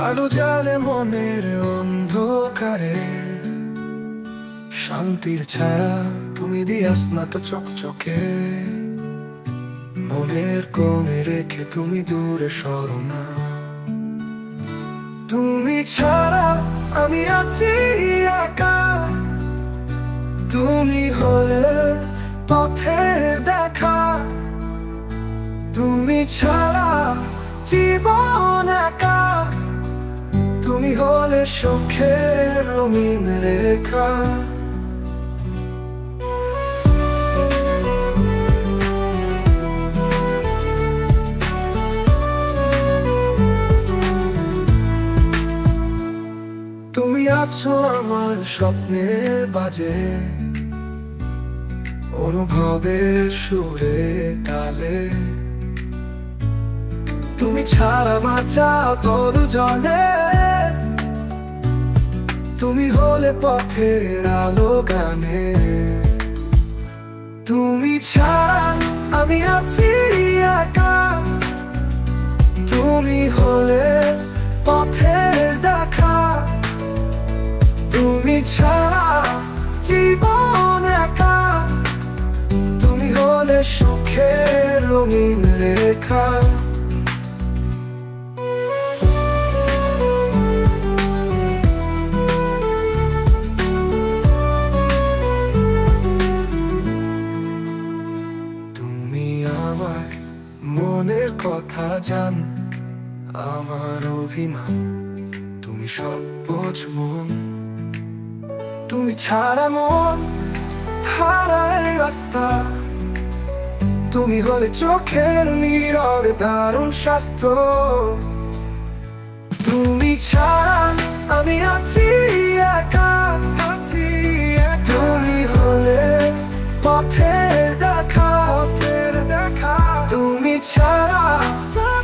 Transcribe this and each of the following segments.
আলো জ্বালে মনের অন্ধকারে, শান্তির ছায়া তুমি দিয়াস না তো চকচকে। মনের কোণে রেখে তুমি দূরে সরো না। তুমি ছাড়া আমি আছি একা, তুমি হলে পথের দেখা। তুমি ছাড়া জীবন একা, তুমি হলে সুখের রঙিন রেখা। তুমি আছো আমার স্বপ্নের বাজে, অনুভবের সুরে তালে। তুমি ছাড়া বাঁচা তরু জলে, তুমি হলে পথের আলো গানে। তুমি ছাড়া আমি আছি একা, তুমি হলে পথের দেখা। তুমি ছাড়া জীবন একা, তুমি হলে সুখের রঙিন রেখা। তুমি আমার মনের কথা জান, আমার অভিমান তুমি সব বোঝ মন। তুমি ছাড়া মন হারায় রাস্তা, তুমি হলে চোখের নীরবে দারুণ স্বাস্থ্য। তুমি ছাড়া আমি আছি একা, তুমি হলে পথের দেখা। তুমি ছাড়া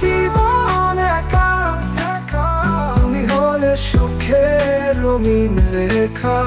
জীবন একা, তুমি হলে সুখের রঙিন রেখা।